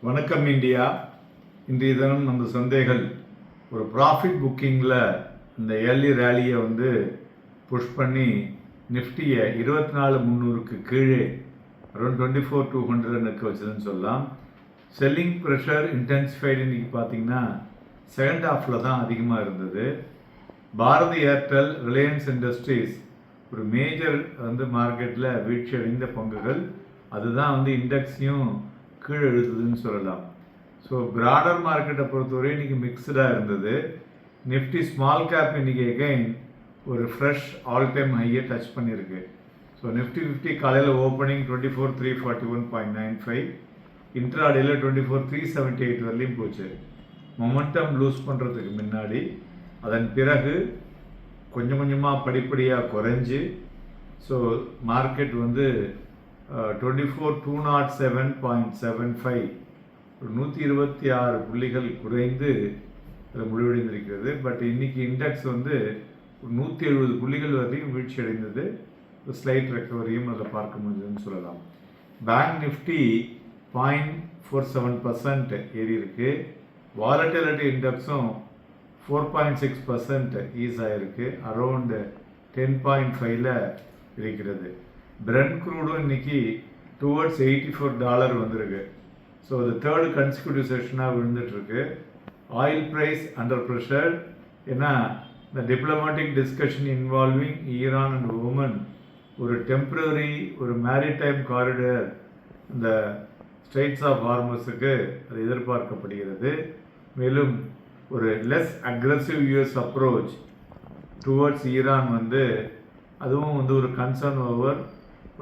வணக்கம் இந்தியா. இன்றைய தினம் நம்ம சந்தைகள் ஒரு ப்ராஃபிட் புக்கிங்கில் இந்த ஏர்லி ரேலியை புஷ் பண்ணி நிஃப்டியை 24,300க்கு கீழே அரௌண்ட் 24,200க்கு வச்சதுன்னு சொல்லலாம். செல்லிங் ப்ரெஷர் இன்டென்சிஃபைடு இன்றைக்கி பார்த்திங்கன்னா செகண்ட் ஹாஃபில் தான் அதிகமாக இருந்தது. பாரதி ஏர்டெல், ரிலையன்ஸ் இண்டஸ்ட்ரீஸ் ஒரு மேஜர் மார்க்கெட்டில் வீழ்ச்சி அடைந்த பங்குகள். அதுதான் இண்டெக்ஸையும் கீழே எழுதுதுன்னு சொல்லலாம். ஸோ பிராடர் மார்க்கெட்டை பொறுத்தவரை இன்றைக்கி மிக்சடாக இருந்தது. நிஃப்டி ஸ்மால் கேப் இன்றைக்கி எகைன் ஒரு ஃப்ரெஷ் ஆல் டைம் ஹையை டச் பண்ணியிருக்கு. ஸோ நிஃப்டி 50 காலையில் ஓப்பனிங் 24,341.95, இன்ட்ராடேயில் 24,378 வரலையும் போச்சு. மொமெண்டம் லூஸ் பண்ணுறதுக்கு முன்னாடி அதன் பிறகு கொஞ்சம் கொஞ்சமாக படிப்படியாக குறைஞ்சி ஸோ மார்க்கெட் 24,207.75 ஒரு 126 புள்ளிகள் குறைந்து அதில் முடிவடைந்திருக்கிறது. பட் இன்னைக்கு இண்டெக்ஸ் 170 புள்ளிகள் வரையும் வீழ்ச்சி அடைந்தது. ஸ்லைட் ரெக்கவரியும் அதில் பார்க்க முடியுதுன்னு சொல்லலாம். பேங்க் நிஃப்டி 0.47% ஏறி இருக்கு. வாலட்டிலிட்டி இண்டெக்ஸும் 4.6% ஈஸ் ஆகிருக்கு. அரௌண்ட் 10.5ல் இருக்கிறது. பிரெண்ட் க்ரூடும் இன்னைக்கு டுவர்ட்ஸ் $84 வந்திருக்கு. ஸோ அது தேர்டு கன்சிக்யூட்டிவ் செஷனாக விழுந்துட்டுருக்கு. Oil price under pressure. ஏன்னா இந்த diplomatic discussion involving Iran and Oman ஒரு டெம்ப்ரரி ஒரு மேரிடைம் காரிடர் இந்த ஸ்ட்ரெய்ட்ஸ் ஆஃப் ஹார்மஸுக்கு அது எதிர்பார்க்கப்படுகிறது. மேலும் ஒரு less aggressive US approach towards Iran அதுவும் ஒரு கன்சர்ன் ஓவர்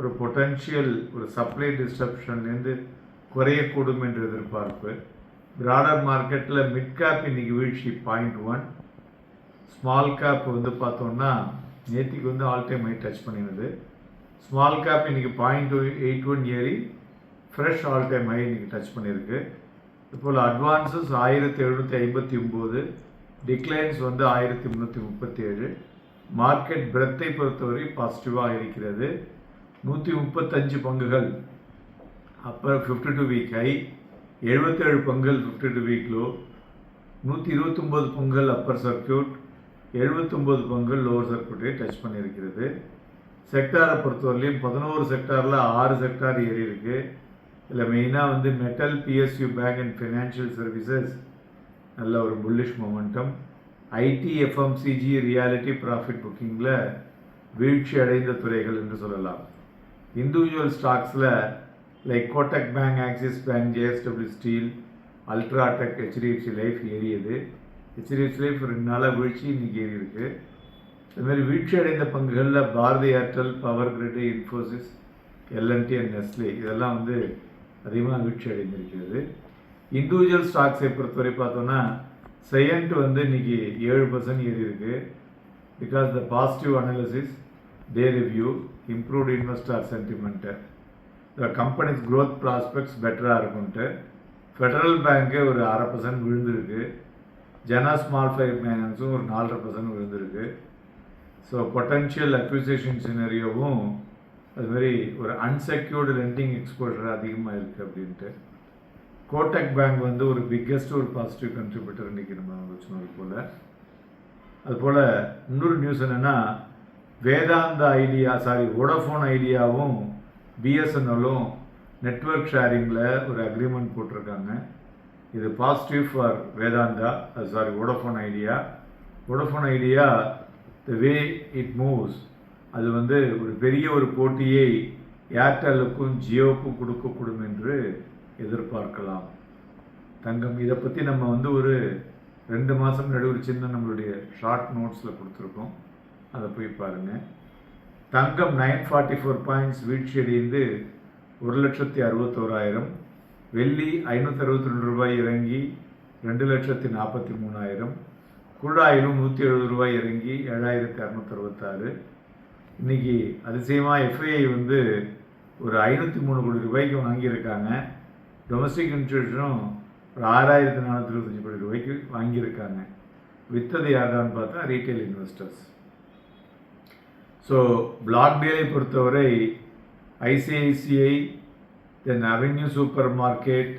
ஒரு பொட்டென்ஷியல் ஒரு சப்ளை டிஸ்டர்ப்ஷன்லேருந்து குறையக்கூடும் என்ற எதிர்பார்ப்பு. பிராடர் மார்க்கெட்டில் மிட் கேப் இன்னைக்கு வீழ்ச்சி 0.1, ஸ்மால் கேப் பார்த்தோம்னா நேற்றுக்கு ஆல் டைம் ஹை டச் பண்ணினது. ஸ்மால் கேப் இன்னைக்கு 0.81 ஏறி ஃப்ரெஷ் ஆல் டைம் ஹை இன்னைக்கு டச் பண்ணியிருக்கு. இதுபோல் அட்வான்ஸஸ் 1759, டிக்ளைன்ஸ் 1337. மார்க்கெட் பிரெத்தை பொறுத்தவரை பாசிட்டிவாக இருக்கிறது. 135 பங்குகள் அப்பர் 52 வீக் ஹை, 77 பங்குகள் 52 வீக் லோ, 129 பங்குகள் அப்பர் சர்க்கியூட், 79 பங்குகள் லோவர் சர்க்கியூட்டை டச் பண்ணியிருக்கிறது. செக்டாரை பொறுத்தவரையிலையும் 11 செக்டாரில் 6 செக்டார் ஏறி இருக்கு. இதில் மெயினாக metal, PSU bank and financial services நல்ல ஒரு bullish momentum. IT, FMCG, realty profit புக்கிங்கில் வீழ்ச்சி அடைந்த துறைகள் என்று சொல்லலாம். இண்டிவிஜுவல் ஸ்டாக்ஸில் like Kotak bank, Axis bank, JSW steel, UltraTech, HDFC life ஏறியது. ஹெச்டிஎஃப்சி லைஃப் 2 நாளாக வீழ்ச்சி இன்றைக்கி ஏறி இருக்குது. இதுமாதிரி வீழ்ச்சி அடைந்த பங்குகளில் Bharti Airtel, power grid, Infosys, L and T and Nestle இதெல்லாம் அதிகமாக வீழ்ச்சி அடைந்திருக்கிறது. இண்டிவிஜுவல் ஸ்டாக்ஸை பொறுத்தவரை பார்த்தோன்னா செயண்ட் இன்னைக்கு 7% ஏறி இருக்கு. Because the positive analysis, day review, improved investor sentiment, the companies growth prospects பெட்டராக இருக்குன்ட்டு. ஃபெடரல் பேங்க்கு ஒரு 0.5% விழுந்திருக்கு. ஜனா ஸ்மால் ஃபைனான்ஸும் ஒரு 4.5% விழுந்திருக்கு. ஸோ பொட்டன்ஷியல் அக்விசிஷன் சினரியோவும் அதுமாரி ஒரு அன்செக்யூர்டு லெண்டிங் எக்ஸ்போஷர் அதிகமாக இருக்குது அப்படின்ட்டு. கோட்டக் பேங்க் ஒரு பிக்கெஸ்ட் ஒரு பாசிட்டிவ் கண்ட்ரிபியூட்டர் இன்றைக்கி நம்ம சொன்னது போல். அதுபோல் இன்னொரு நியூஸ் என்னென்னா வேதாந்தா ஐடியா வோடஃபோன் ஐடியாவும் பிஎஸ்என்எல்லும் நெட்வொர்க் ஷேரிங்கில் ஒரு அக்ரிமெண்ட் போட்டிருக்காங்க. இது positive for Vedanta Vodafone idea. Vodafone idea the way it moves அது ஒரு பெரிய ஒரு போட்டியை ஏர்டெல்லுக்கும் ஜியோவுக்கும் கொடுக்கக்கூடும் என்று எதிர்பார்க்கலாம். தங்கம் இதை பற்றி நம்ம ஒரு 2 மாதம் நடுவில் சின்ன நம்மளுடைய ஷார்ட் நோட்ஸில் கொடுத்துருக்கோம், அதை போய் பாருங்கள். தங்கம் 944 பாயிண்ட்ஸ் வீழ்ச்சி அடைந்து 1,61,000. வெள்ளி 562 ரூபாய் இறங்கி 2,43,000. குழாயிலும் 170 ரூபாய் இறங்கி 7,266. இன்றைக்கி அதிசயமாக எஃப்ஐஐ ஒரு 503 கோடி ரூபாய்க்கு வாங்கியிருக்காங்க. டொமஸ்டிக் இன்ஸ்டியூஷனும் ஒரு 6,425 கோடி ரூபாய்க்கு வாங்கியிருக்காங்க. வித்தது யாரான்னு பார்த்தா ரீட்டைல் இன்வெஸ்டர்ஸ். ஸோ பிளாக் டீலை பொறுத்தவரை ஐசிஐசிஐ, தென் அவென்யூ சூப்பர் மார்க்கெட்,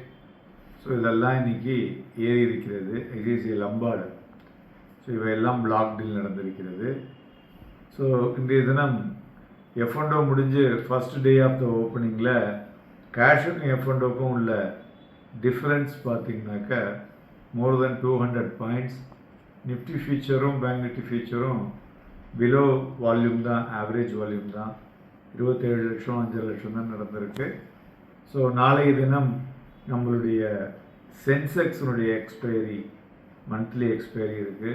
ஸோ இதெல்லாம் இன்னைக்கு ஏறி இருக்கிறது. ஐசிஐசிஐ லம்பார்டு, ஸோ இவையெல்லாம் பிளாக் டீல் நடந்திருக்கிறது. ஸோ இன்றைய தினம் F&O முடிஞ்சு ஃபர்ஸ்ட் டே ஆஃப் த ஓப்பனிங்கில் கேஷுக்கும் F&Oக்கும் உள்ள டிஃப்ரென்ஸ் பார்த்தீங்கன்னாக்கா மோர் தென் 200 பாயிண்ட்ஸ். நிஃப்டி ஃபியூச்சரும் பேங்க் நிஃப்டி ஃபியூச்சரும் பிலோ வால்யூம் தான், ஆவரேஜ் வால்யூம் தான். 27 லட்சம் 5 லட்சம் தான் நடந்திருக்கு. ஸோ நாளைய தினம் நம்மளுடைய சென்செக்ஸினுடைய எக்ஸ்பைரி, மந்த்லி எக்ஸ்பைரி இருக்குது.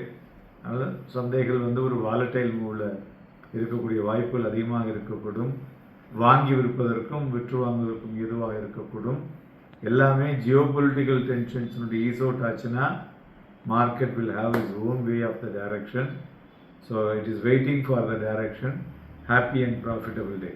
அதனால் சந்தைகள் வந்து ஒரு வாலட்டைல் மூவில் இருக்கக்கூடிய வாய்ப்புகள் அதிகமாக இருக்கக்கூடும். வாங்கி விற்பதற்கும் விற்று வாங்குவதற்கும் எதுவாக இருக்கக்கூடும். எல்லாமே ஜியோபொலிட்டிக்கல் டென்ஷன்ஸினுடைய ஈஸ் அவுட் ஆச்சுன்னா market will have its own way of the direction. So it is waiting for the direction. Happy and profitable day.